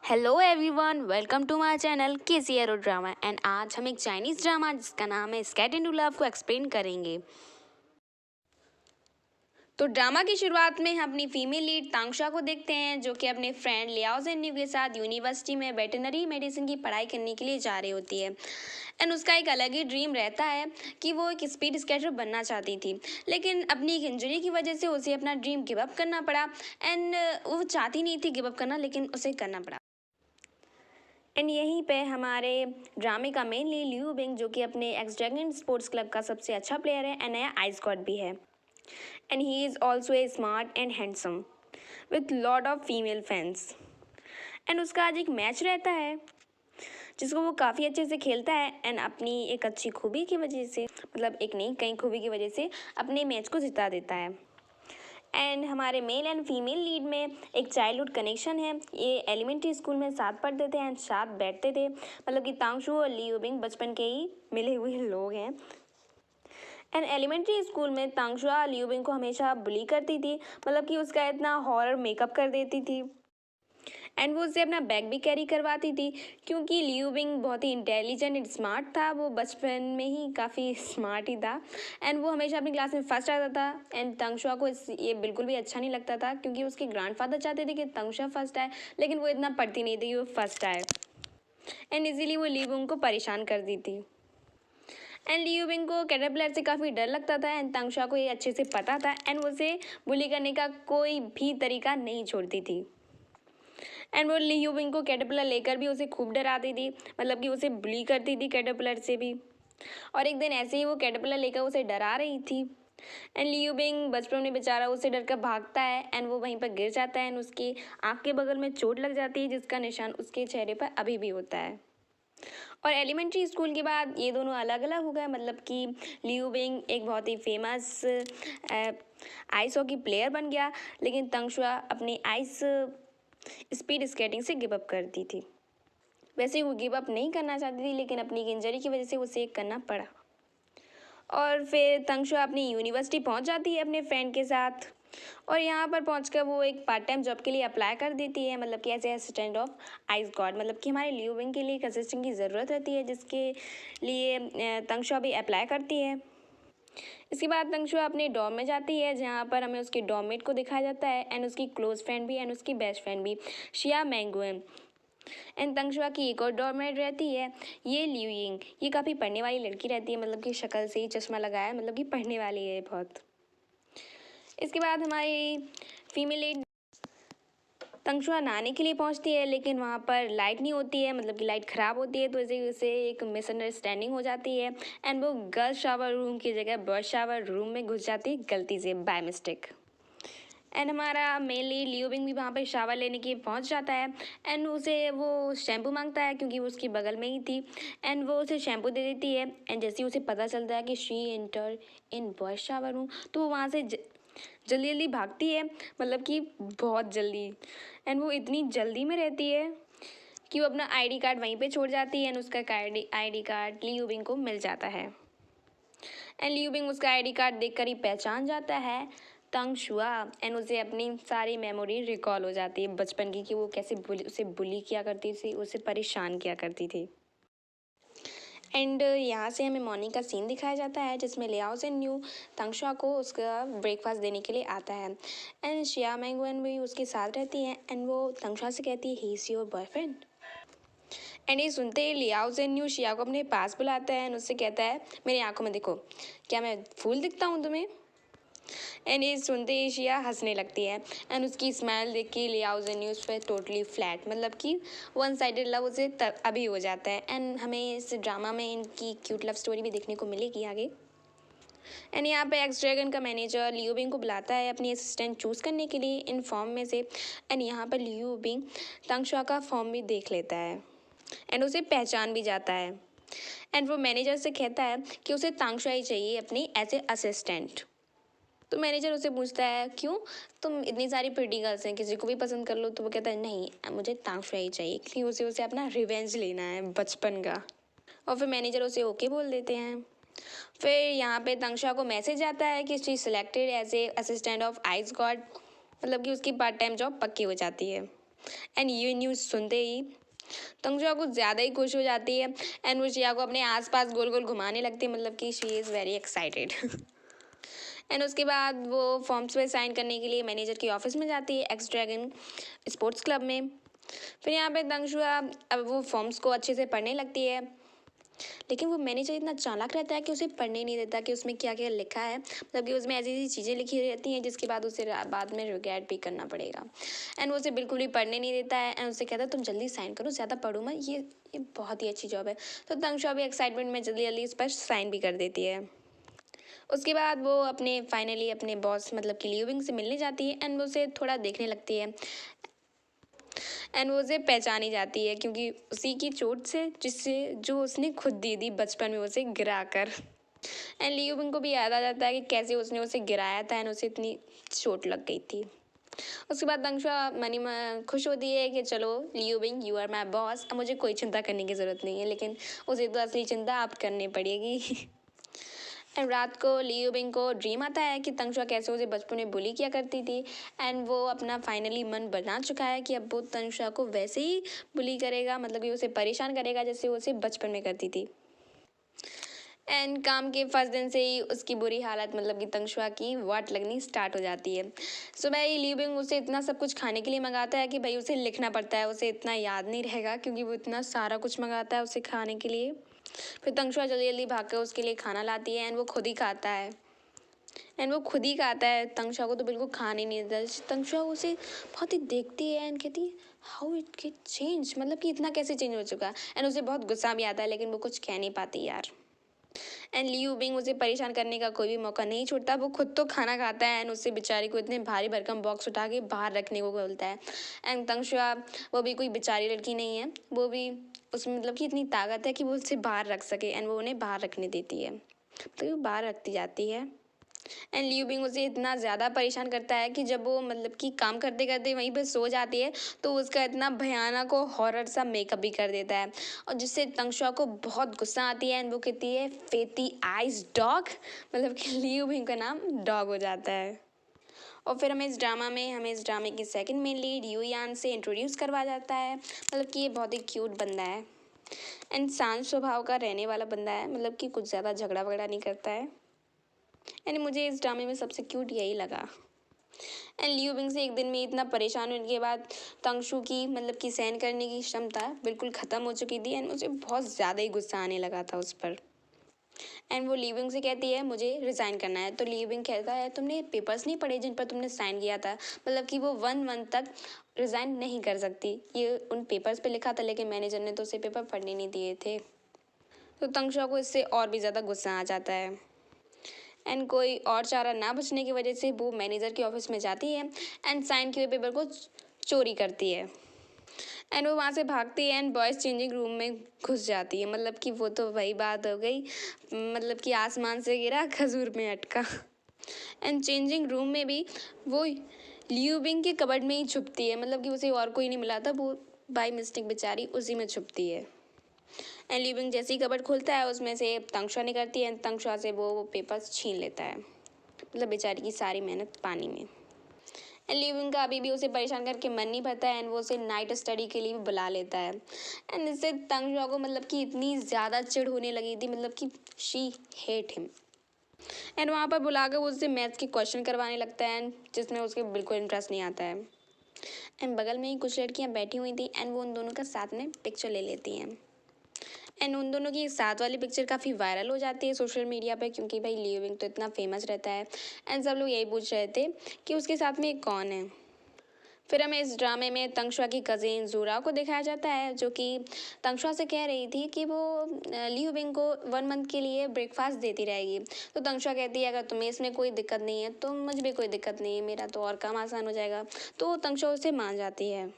Hello everyone, welcome to my channel KC arrow drama. एंड आज हम एक चाइनीज़ ड्रामा जिसका नाम है स्केट इनटू लव को एक्सप्लेन करेंगे। तो ड्रामा की शुरुआत में हम अपनी फीमेल लीड तांगशा को देखते हैं, जो कि अपने फ्रेंड लियाओ जेन्यू के साथ यूनिवर्सिटी में वेटरनरी मेडिसिन की पढ़ाई करने के लिए जा रही होती है। एंड उसका एक अलग ही ड्रीम रहता है कि वो एक स्पीड स्केटर बनना चाहती थी, लेकिन अपनी एक इंजरी की वजह से उसे अपना ड्रीम गिव अप करना पड़ा। एंड वो चाहती नहीं थी गिव अप करना, लेकिन उसे करना पड़ा। एंड यहीं पे हमारे ड्रामे का मेन लीड लियू बिंग, जो कि अपने एक्स ड्रैगन स्पोर्ट्स क्लब का सबसे अच्छा प्लेयर है एंड नया आइस गॉड भी है। And he is also a smart and handsome with lot of female fans. And उसका आज एक मैच रहता है जिसको वो काफ़ी अच्छे से खेलता है एंड अपनी एक अच्छी खूबी की वजह से, मतलब एक नहीं कई खूबी की वजह से अपने मैच को जिता देता है। एंड हमारे मेल एंड फीमेल लीड में एक चाइल्डहुड कनेक्शन है। ये एलिमेंट्री स्कूल में साथ पढ़ते थे एंड साथ बैठते थे, मतलब कि तांगशू और लियू बिंग बचपन के ही मिले हुए लोग हैं। एंड एलिमेंट्री स्कूल में तांगशुआ लियू बिंग को हमेशा बुली करती थी, मतलब कि उसका इतना हॉरर मेकअप कर देती थी। एंड वो उससे अपना बैग भी कैरी करवाती थी, क्योंकि लियू बिंग बहुत ही इंटेलिजेंट एंड स्मार्ट था। वो बचपन में ही काफ़ी स्मार्ट ही था एंड वो हमेशा अपनी क्लास में फर्स्ट आता था। एंड तंगशुआ को ये बिल्कुल भी अच्छा नहीं लगता था, क्योंकि उसके ग्रैंडफादर चाहते थे कि तंगशुआ फर्स्ट आए, लेकिन वो इतना पढ़ती नहीं थी कि वो फर्स्ट आए। एंड इसीलिए वो लियू बिंग को परेशान कर दी थी। एंड लियू बिंग को कैटरपिलर से काफ़ी डर लगता था एंड तंगशुआ को ये अच्छे से पता था एंड वो उसे बुली करने का कोई भी तरीका नहीं छोड़ती थी। एंड वो लियू बिंग को कैटरपिलर लेकर भी उसे खूब डराती थी, मतलब कि उसे बुली करती थी कैटरपिलर से भी। और एक दिन ऐसे ही वो कैटरपिलर लेकर उसे डरा रही थी एंड लियू बिंग बचपन में बेचारा उससे डर कर भागता है एंड वो वहीं पर गिर जाता है एंड उसकी आँख के बगल में चोट लग जाती है, जिसका निशान उसके चेहरे पर अभी भी होता है। और एलिमेंट्री स्कूल के बाद ये दोनों अलग अलग हो गए, मतलब कि लियू बिंग एक बहुत ही फेमस आइस हॉकी प्लेयर बन गया, लेकिन तंगशुआ अपनी आइस स्पीड स्केटिंग से गिव अप करती थी। वैसे वो गिव अप नहीं करना चाहती थी, लेकिन अपनी इंजरी की वजह से उसे करना पड़ा। और फिर तंगशुआ अपनी यूनिवर्सिटी पहुंच जाती है अपने फ्रेंड के साथ, और यहाँ पर पहुंचकर वो एक पार्ट टाइम जॉब के लिए अप्लाई कर देती है, मतलब कि as assistant of ice god. मतलब कि हमारे लियू विंग के लिए एक असिस्टेंट की ज़रूरत रहती है, जिसके लिए तंगशुआ भी अप्लाई करती है। इसके बाद तंगशुआ अपने डॉर्म में जाती है, जहाँ पर हमें उसके डॉर्ममेट को दिखाया जाता है एंड उसकी क्लोज फ्रेंड भी एंड उसकी बेस्ट फ्रेंड भी, शिया मैंगुएम। एंड तंगशुआ की एक और डॉर्मेट रहती है, ये लियू यिंग। ये काफ़ी पढ़ने वाली लड़की रहती है, मतलब कि शक्ल से ही चश्मा लगाया है, मतलब कि पढ़ने वाली है बहुत। इसके बाद हमारी फीमेल लीड तंगशुआ नहाने के लिए पहुंचती है, लेकिन वहाँ पर लाइट नहीं होती है, मतलब कि लाइट ख़राब होती है, तो इसी वजह से एक मिसअंडरस्टैंडिंग हो जाती है एंड वो गर्ल्स शावर रूम की जगह बॉयज शावर रूम में घुस जाती है गलती से, बाय मिस्टेक। एंड हमारा मेन लीड लियू बिंग भी वहाँ पर शावर लेने के पहुँच जाता है एंड उसे वो शैम्पू मांगता है, क्योंकि वो उसकी बगल में ही थी एंड वो उसे शैम्पू दे देती है। एंड जैसे ही उसे पता चलता है कि she enter in boys shower room, तो वो वहाँ से जल्दी जल्दी भागती है, मतलब कि बहुत जल्दी। एंड वो इतनी जल्दी में रहती है कि वो अपना आईडी कार्ड वहीं पे छोड़ जाती है एंड उसका आईडी कार्ड लियू बिंग को मिल जाता है। एंड लियू बिंग उसका आईडी कार्ड देखकर ही पहचान जाता है तंगशुआ एंड उसे अपनी सारी मेमोरी रिकॉल हो जाती है बचपन की, कि वो कैसे उसे बुली किया करती थी, उसे परेशान किया करती थी। एंड यहाँ से हमें मॉर्निंग का सीन दिखाया जाता है, जिसमें लियाओ जेन्यू तंगशुआ को उसका ब्रेकफास्ट देने के लिए आता है एंड शिया मैंगुएन भी उसके साथ रहती है एंड वो तंगशुआ से कहती है he is your boyfriend. And ये सुनते ही लियाओ जेन्यू शिया को अपने पास बुलाता है एंड उससे कहता है मेरी आंखों में देखो, क्या मैं फूल दिखता हूँ तुम्हें? एंड ये सुनते ही शिया हंसने लगती है एंड उसकी स्माइल देख के लियाओ जेन्यू उस पर टोटली फ्लैट, मतलब कि वन साइडेड लव उसे अभी हो जाता है। एंड हमें इस ड्रामा में इनकी क्यूट लव स्टोरी भी देखने को मिलेगी आगे। एंड यहाँ पे एक्स ड्रैगन का मैनेजर लियू बिंग को बुलाता है अपनी असिस्टेंट चूज़ करने के लिए इन फॉर्म में से। एंड यहाँ पर लियू बिंग तंगशुआ का फॉर्म भी देख लेता है एंड उसे पहचान भी जाता है। एंड वो मैनेजर से कहता है कि उसे तंगशुआ ही चाहिए अपनी एज ए असिस्टेंट। तो मैनेजर उससे पूछता है क्यों, तुम इतनी सारी प्रिटी गर्ल्स हैं, किसी को भी पसंद कर लो। तो वो कहता है नहीं, मुझे तंगशुआ ही चाहिए, क्योंकि उसे अपना रिवेंज लेना है बचपन का। और फिर मैनेजर उसे ओके बोल देते हैं। फिर यहाँ पे तंगशुआ को मैसेज आता है कि she selected as a assistant of ice god, मतलब कि उसकी पार्ट टाइम जॉब पक्की हो जाती है। एंड ये न्यूज़ सुनते ही तंगशुआ कुछ ज़्यादा ही खुश हो जाती है एंड वो जिया को अपने आसपास गोल गोल घुमाने लगती है, मतलब कि she is very excited. And उसके बाद वो फॉर्म्स पे साइन करने के लिए मैनेजर की ऑफिस में जाती है, एक्स ड्रैगन स्पोर्ट्स क्लब में। फिर यहाँ पे तंगशुआ अब वो फॉर्म्स को अच्छे से पढ़ने लगती है, लेकिन वो मैनेजर इतना चालाक रहता है कि उसे पढ़ने नहीं देता कि उसमें क्या क्या लिखा है, मतलब कि उसमें ऐसी ऐसी चीज़ें लिखी रहती हैं जिसके बाद उसे बाद में रिग्रेट भी करना पड़ेगा। एंड वो उसे बिल्कुल भी पढ़ने नहीं देता है एंड उसे कहता है तुम जल्दी साइन करो, ज़्यादा पढ़ो मत, ये बहुत ही अच्छी जॉब है। तो तंगशुआ भी एक्साइटमेंट में जल्दी जल्दी इस पर साइन भी कर देती है। उसके बाद वो अपने फाइनली अपने बॉस मतलब कि लिविंग से मिलने जाती है एंड वो उसे थोड़ा देखने लगती है एंड वो उसे पहचानी जाती है क्योंकि उसी की चोट से जिससे जो उसने खुद दी थी बचपन में उसे गिरा कर। एंड लियुबिंग को भी याद आ जाता है कि कैसे उसने उसे गिराया था एंड उसे इतनी चोट लग गई थी। उसके बाद तंगशुआ खुश होती है कि चलो लियुबिंग यू आर माई बॉस, अब मुझे कोई चिंता करने की ज़रूरत नहीं है, लेकिन उसे तो असली चिंता आप करनी पड़ेगी। एंड रात को लियुबिंग को ड्रीम आता है कि तंगशुआ कैसे उसे बचपन में बुली किया करती थी एंड वो अपना फाइनली मन बना चुका है कि अब वो तंगशुआ को वैसे ही बुली करेगा, मतलब कि उसे परेशान करेगा जैसे वो उसे बचपन में करती थी। एंड काम के फर्स्ट दिन से ही उसकी बुरी हालत मतलब कि तंगशुआ की वाट लगनी स्टार्ट हो जाती है। सुबह ही लियुबिंग उसे इतना सब कुछ खाने के लिए मंगाता है कि भाई उसे लिखना पड़ता है, उसे इतना याद नहीं रहेगा क्योंकि वो इतना सारा कुछ मंगाता है उसे खाने के लिए। फिर तंगशुआ जल्दी जल्दी भाग कर उसके लिए खाना लाती है एंड वो खुद ही खाता है। तंगशुआ को तो बिल्कुल खाने नहीं देता। तंगशुआ उसे बहुत ही देखती है एंड कहती है हाउ इट गेट चेंज, मतलब कि इतना कैसे चेंज हो चुका। एंड उसे बहुत गुस्सा भी आता है लेकिन वो कुछ कह नहीं पाती यार। एंड लियू बिंग उसे परेशान करने का कोई भी मौका नहीं छोड़ता, वो खुद तो खाना खाता है एंड उससे बेचारी को इतने भारी भरकम बॉक्स उठा के बाहर रखने को बोलता है। एंड तंगशुआ वो भी कोई बेचारी लड़की नहीं है, वो भी उसमें मतलब कि इतनी ताकत है कि वो उसे बाहर रख सके एंड वो उन्हें बाहर रखने देती है, तो वो बाहर रखती जाती है। एंड लियू बिंग उसे इतना ज़्यादा परेशान करता है कि जब वो मतलब कि काम करते करते वहीं पर सो जाती है तो उसका इतना भयानक और हॉरर सा मेकअप भी कर देता है, और जिससे तंगशुआ को बहुत गुस्सा आती है एंड वो कहती है फेती आइज डॉग, मतलब कि लियू बिंग का नाम डॉग हो जाता है। और फिर हमें इस ड्रामे की सेकंड मेन लीड यू यान से इंट्रोड्यूस करवा जाता है, मतलब कि ये बहुत ही क्यूट बंदा है एंड शांत स्वभाव का रहने वाला बंदा है, मतलब कि कुछ ज़्यादा झगड़ा वगड़ा नहीं करता है। एंड मुझे इस ड्रामे में सबसे क्यूट यही लगा। एंड लियू बिंग से एक दिन में इतना परेशान होने के बाद तंगशु की मतलब कि सहन करने की क्षमता बिल्कुल ख़त्म हो चुकी थी एंड मुझे बहुत ज़्यादा ही गुस्सा आने लगा था उस पर। एंड वो लिविंग से कहती है मुझे रिज़ाइन करना है, तो लिविंग कहता है तुमने पेपर्स नहीं पढ़े जिन पर तुमने साइन किया था, मतलब कि वो 1 मंथ तक रिज़ाइन नहीं कर सकती, ये उन पेपर्स पे लिखा था लेकिन मैनेजर ने तो उसे पेपर पढ़ने नहीं दिए थे। तो तंगशुआ को इससे और भी ज़्यादा गुस्सा आ जाता है एंड कोई और चारा ना बचने की वजह से वो मैनेजर के ऑफिस में जाती है एंड साइन किए हुए पेपर को चोरी करती है एंड वो वहाँ से भागती है एंड बॉयज़ चेंजिंग रूम में घुस जाती है, मतलब कि वो तो वही बात हो गई, मतलब कि आसमान से गिरा खजूर में अटका। एंड चेंजिंग रूम में भी वो लियू बिंग के कबर्ड में ही छुपती है, मतलब कि उसे और कोई नहीं मिला था, वो बाई मिस्टेक बेचारी उसी में छुपती है। एंड लियू बिंग जैसे ही कबर्ड खुलता है उसमें से तंगशुआ निकलती है, तंगशुआ से वो पेपर्स छीन लेता है, मतलब बेचारी की सारी मेहनत पानी में। एंड लिविंग का अभी भी उसे परेशान करके मन नहीं भरता है एंड वो उसे नाइट स्टडी के लिए भी बुला लेता है एंड इससे तंगशुआ को मतलब कि इतनी ज़्यादा चिढ़ होने लगी थी, मतलब कि शी हेट हिम। एंड वहाँ पर बुलाकर वो उससे मैथ्स के क्वेश्चन करवाने लगता है एंड जिसमें उसके बिल्कुल इंटरेस्ट नहीं आता है। एंड बगल में ही कुछ लड़कियाँ बैठी हुई थी एंड वो उन दोनों का साथ में पिक्चर ले लेती हैं एंड उन दोनों की साथ वाली पिक्चर काफ़ी वायरल हो जाती है सोशल मीडिया पे, क्योंकि भाई लियो विंग तो इतना फेमस रहता है एंड सब लोग यही पूछ रहे थे कि उसके साथ में कौन है। फिर हमें इस ड्रामे में तंगशुआ की कज़िन ज़ूरा को दिखाया जाता है जो कि तंगशुआ से कह रही थी कि वो लियू बिंग को 1 मंथ के लिए ब्रेकफास्ट देती रहेगी। तो तंगशुआ कहती है अगर तुम्हें इसमें कोई दिक्कत नहीं है तो मुझे भी कोई दिक्कत नहीं है, मेरा तो और काम आसान हो जाएगा। तो तंगशुआ उसे मान जाती है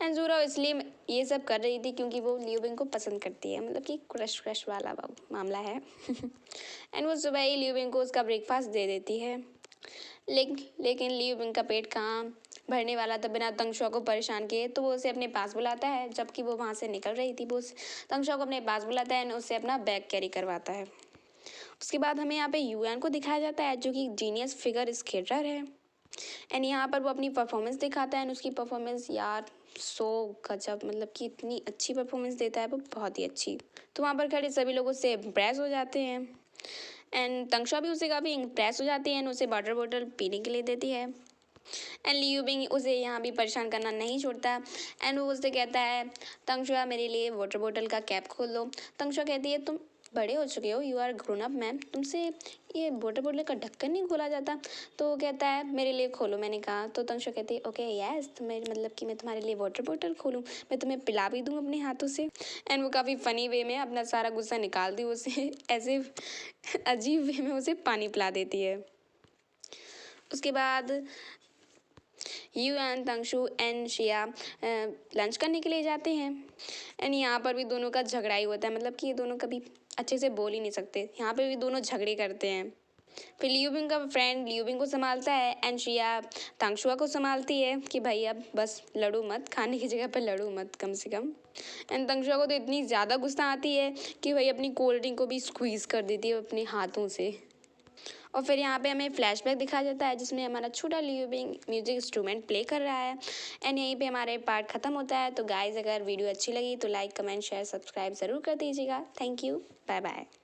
एंड ज़ूरा इसलिए ये सब कर रही थी क्योंकि वो लियू बिंग को पसंद करती है, मतलब कि क्रश वाला मामला है। एंड वो सुबह ही लियू बिंग को उसका ब्रेकफास्ट दे देती है, लेकिन लियू बिंग का पेट कहाँ भरने वाला था बिना तंगशुआ को परेशान किए, तो वो उसे अपने पास बुलाता है। जबकि वो वहाँ से निकल रही थी वो तंगशुआ को अपने पास बुलाता है एंड उससे अपना बैग कैरी करवाता है। उसके बाद हमें यहाँ पे यूएन को दिखाया जाता है जो कि जीनियस फिगर स्केटर है एंड यहाँ पर वो अपनी परफॉर्मेंस दिखाता है एंड उसकी परफॉर्मेंस यार सो गजब, मतलब कि इतनी अच्छी परफॉर्मेंस देता है वो, बहुत ही अच्छी। तो वहाँ पर खड़े सभी लोग उससे इम्प्रेस हो जाते हैं एंड तंगशा भी उससे काफ़ी इम्प्रेस हो जाती है एंड उसे वाटर बॉटल पीने के लिए देती है। एंड लियू बिंग उसे यहाँ भी परेशान करना नहीं छोड़ता एंड वो उससे कहता है तंगशुआ मेरे लिए वाटर बॉटल का कैप खोल लो। तंगशुआ कहती है तुम बड़े हो चुके हो, you are grown up ma'am, तुमसे ये वाटर बॉटल का ढक्कन नहीं खोला जाता। तो वो कहता है मेरे लिए खोलो, मैंने कहा। तो तंगशुआ कहती है ओके यस, तो मेरे मतलब कि मैं तुम्हारे लिए वाटर बॉटल खोलूँ, मैं तुम्हें पिला भी दूँ अपने हाथों से। एंड वो काफ़ी फ़नी वे में अपना सारा गुस्सा निकाल दी, उसे ऐसे अजीब वे में उसे पानी पिला देती है। उसके बाद यू एंड तंगशु एंड शिया लंच करने के लिए जाते हैं एंड यहाँ पर भी दोनों का झगड़ा ही होता है, मतलब कि ये दोनों कभी अच्छे से बोल ही नहीं सकते, यहाँ पे भी दोनों झगड़े करते हैं। फिर लियूबिंग का फ्रेंड लियूबिंग को संभालता है एंड शिया तांगशुआ को संभालती है कि भाई अब बस लड़ो मत, खाने की जगह पर लड़ो मत कम से कम। एंड तांगशुआ को तो इतनी ज़्यादा गुस्सा आती है कि भाई अपनी कोल्ड ड्रिंक को भी स्क्वीज़ कर देती है अपने हाथों से। और फिर यहाँ पे हमें फ्लैशबैक दिखाया जाता है जिसमें हमारा छोटा Liu Bing music instrument play कर रहा है एंड यहीं पे हमारे पार्ट ख़त्म होता है। तो गाइज अगर वीडियो अच्छी लगी तो लाइक कमेंट शेयर सब्सक्राइब ज़रूर कर दीजिएगा। Thank you, bye bye.